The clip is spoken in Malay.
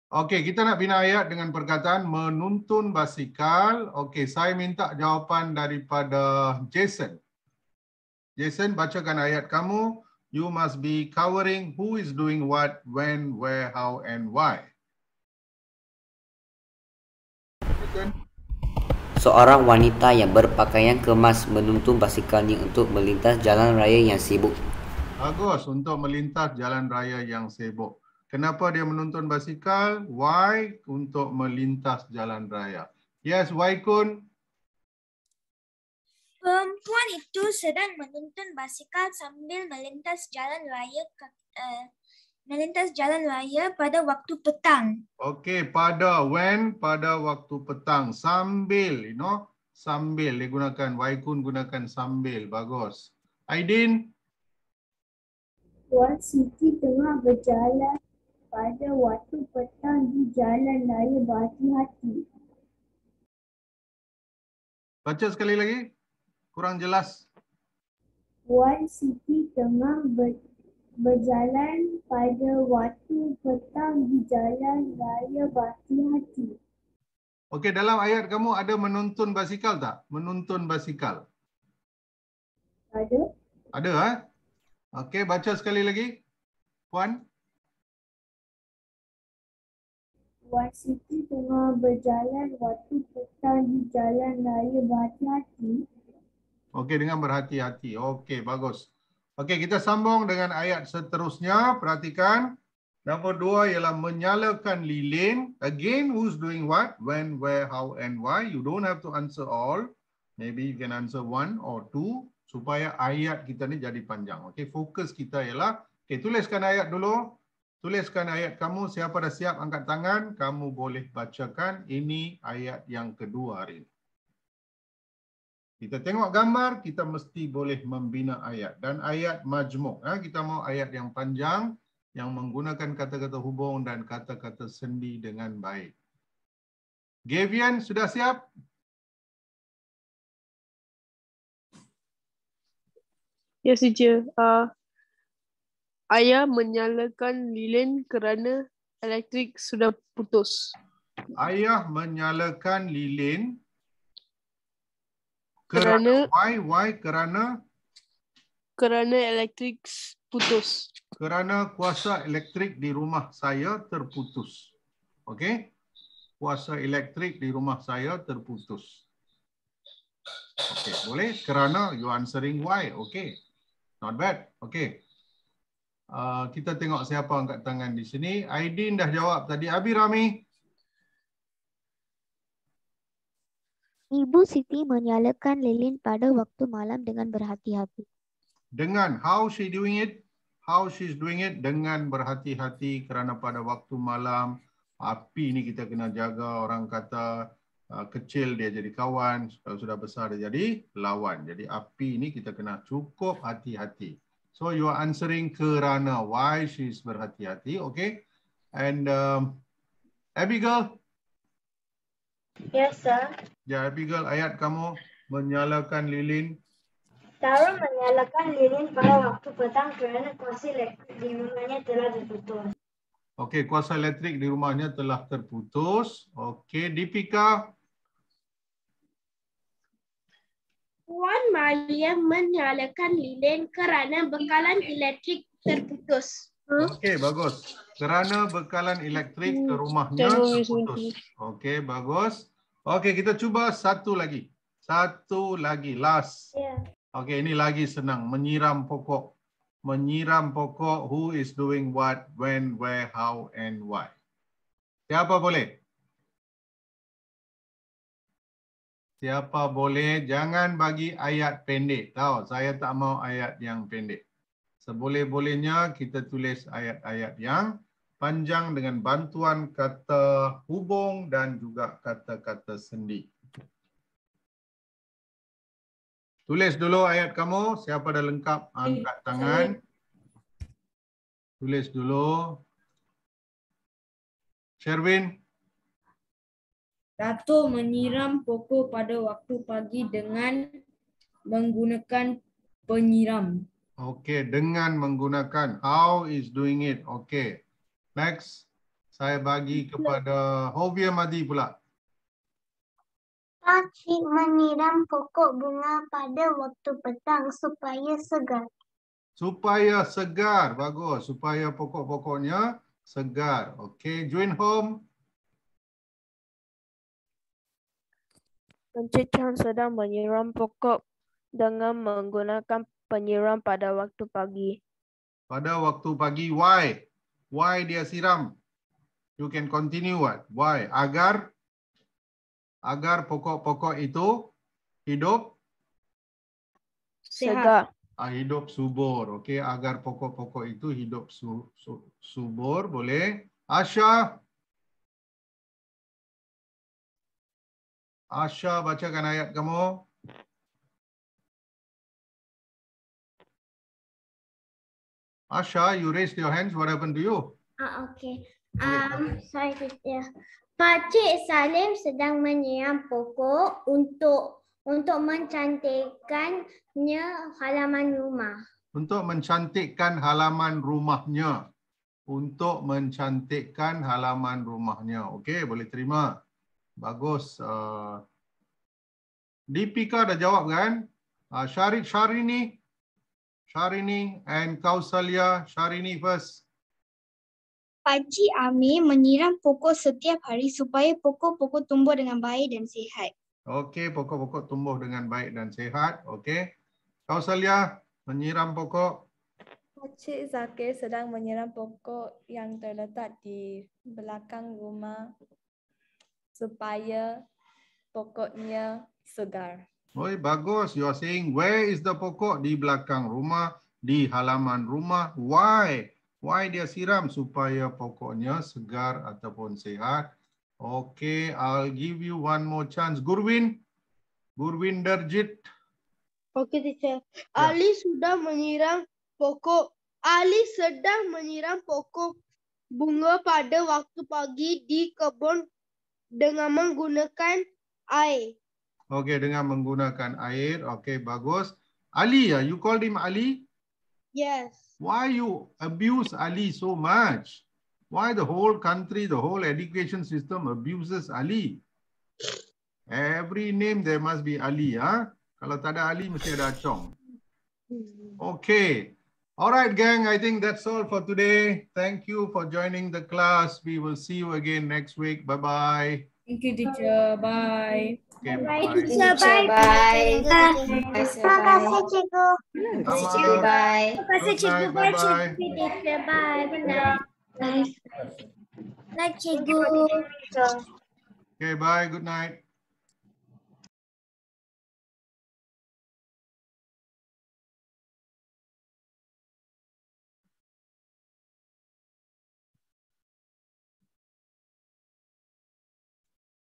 Okey, kita nak bina ayat dengan perkataan menuntun basikal. Okey, saya minta jawapan daripada Jason. Jason, bacakan ayat kamu. You must be covering who is doing what, when, where, how, and why. Jason. Seorang wanita yang berpakaian kemas menuntun basikalnya untuk melintas jalan raya yang sibuk. Bagus, untuk melintas jalan raya yang sibuk. Kenapa dia menuntun basikal? Why? Untuk melintas jalan raya. Yes, why Kun? Perempuan itu sedang menuntun basikal sambil melintas jalan raya pada waktu petang. Okey, pada when? Pada waktu petang. Sambil, sambil digunakan. Why Kun gunakan sambil. Bagus. Aidin? Tuan Siti tengah berjalan pada waktu petang di jalan raya berhati-hati. Baca sekali lagi. Kurang jelas. Tuan Siti tengah berjalan pada waktu petang di jalan raya berhati-hati. Okey, dalam ayat kamu ada menuntun basikal tak? Menuntun basikal. Ada? Ada, ha? Okey, baca sekali lagi. Puan? Tuan Siti tengah berjalan waktu petang di jalan raya berhati-hati. Okey, dengan berhati-hati. Okey, bagus. Okey, kita sambung dengan ayat seterusnya. Perhatikan. Nombor 2 ialah menyalakan lilin. Again, who's doing what? When, where, how, and why. You don't have to answer all. Maybe you can answer 1 or 2 supaya ayat kita ni jadi panjang. Okey, fokus kita ialah, okey, tuliskan ayat dulu. Tuliskan ayat kamu. Siapa dah siap angkat tangan, kamu boleh bacakan. Ini ayat yang kedua hari ini. Kita tengok gambar, kita mesti boleh membina ayat. Dan ayat majmuk. Kita mau ayat yang panjang, yang menggunakan kata-kata hubung dan kata-kata sendi dengan baik. Gavian, sudah siap? Yes, teacher. Ayah menyalakan lilin kerana elektrik sudah putus. Ayah menyalakan lilin Kerana why? Kerana elektrik putus. Kerana kuasa elektrik di rumah saya terputus. Okey? Kuasa elektrik di rumah saya terputus. Okey, boleh? Kerana you answering why. Okey. Not bad. Okey. Kita tengok siapa angkat tangan di sini. Aidin dah jawab tadi. Abi Rami. Ibu Siti menyalakan lilin pada waktu malam dengan berhati-hati. Dengan how she doing it? How she's doing it? Dengan berhati-hati kerana pada waktu malam api ni kita kena jaga. Orang kata kecil dia jadi kawan, kalau sudah besar dia jadi lawan. Jadi api ni kita kena cukup hati-hati. So you are answering kerana why she's berhati-hati, okay? And Abigail? Yes, sir. Ya, Abigail, ayat kamu menyalakan lilin. Tara menyalakan lilin pada waktu petang kerana kuasa elektrik di rumahnya telah terputus. Okey, kuasa elektrik di rumahnya telah terputus. Okey, Deepika. Puan Maria menyalakan lilin kerana bekalan elektrik terputus. Okey, bagus. Kerana bekalan elektrik ke rumahnya terputus. Okey, bagus. Okey, kita cuba satu lagi. Satu lagi, last. Okey, ini lagi senang. Menyiram pokok. Menyiram pokok, who is doing what, when, where, how, and why. Siapa boleh? Siapa boleh? Jangan bagi ayat pendek. Tahu, saya tak mau ayat yang pendek. Seboleh-bolehnya kita tulis ayat-ayat yang panjang dengan bantuan kata hubung dan juga kata-kata sendi. Tulis dulu ayat kamu. Siapa dah lengkap angkat tangan. Tulis dulu. Sherwin. Dato' menyiram pokok pada waktu pagi dengan menggunakan penyiram. Okey, dengan menggunakan. How is doing it? Okey. Next. Saya bagi kepada Hovia Madi pula. Pakcik menyiram pokok bunga pada waktu petang supaya segar. Supaya segar. Bagus. Supaya pokok-pokoknya segar. Okey. Join home. Encik Chan sedang menyiram pokok dengan menggunakan penyiram pada waktu pagi. Pada waktu pagi. Why? Why dia siram? You can continue what? Why? Agar pokok-pokok itu hidup Segar. hidup subur. Okey, agar pokok-pokok itu hidup subur. Boleh. Asha. Asha, bacakan ayat kamu. Asha, you raised your hands. What happened to you? Okey. Sorry, teacher. Pakcik Salim sedang menyiram pokok untuk mencantikkannya halaman rumah. Untuk mencantikkan halaman rumahnya. Untuk mencantikkan halaman rumahnya. Okey, boleh terima. Bagus. Deepika dah jawab kan? Sharini and Kausalya. Sharini first. Pakcik Amir menyiram pokok setiap hari supaya pokok-pokok tumbuh dengan baik dan sihat. Okey, pokok-pokok tumbuh dengan baik dan sihat. Okey. Kausalya, menyiram pokok. Pakcik Zakir sedang menyiram pokok yang terletak di belakang rumah supaya pokoknya segar. Oi, bagus. You are saying where is the pokok? Di belakang rumah, di halaman rumah. Why? Why dia siram? Supaya pokoknya segar ataupun sihat. Okay, I'll give you one more chance. Gurvinderjit. Okey, teacher. Ya. Ali sedang menyiram pokok bunga pada waktu pagi di kebun dengan menggunakan air. Okay, dengan menggunakan air. Okay, bagus. Ali, you called him Ali? Yes. Why you abuse Ali so much? Why the whole country, the whole education system abuses Ali? Every name there must be Ali. Huh? Kalau tak ada Ali, mesti ada Chong. Okay. All right, gang. I think that's all for today. Thank you for joining the class. We will see you again next week. Bye-bye. Thank you, teacher. Bye. Okay, Bye, bye. teacher. Bye. Terima kasih, cikgu. Bye. Terima kasih cikgu. Bye. Bye cikgu. Teacher. Bye. Good night. Bye. Night cikgu. Okay, bye. Good night.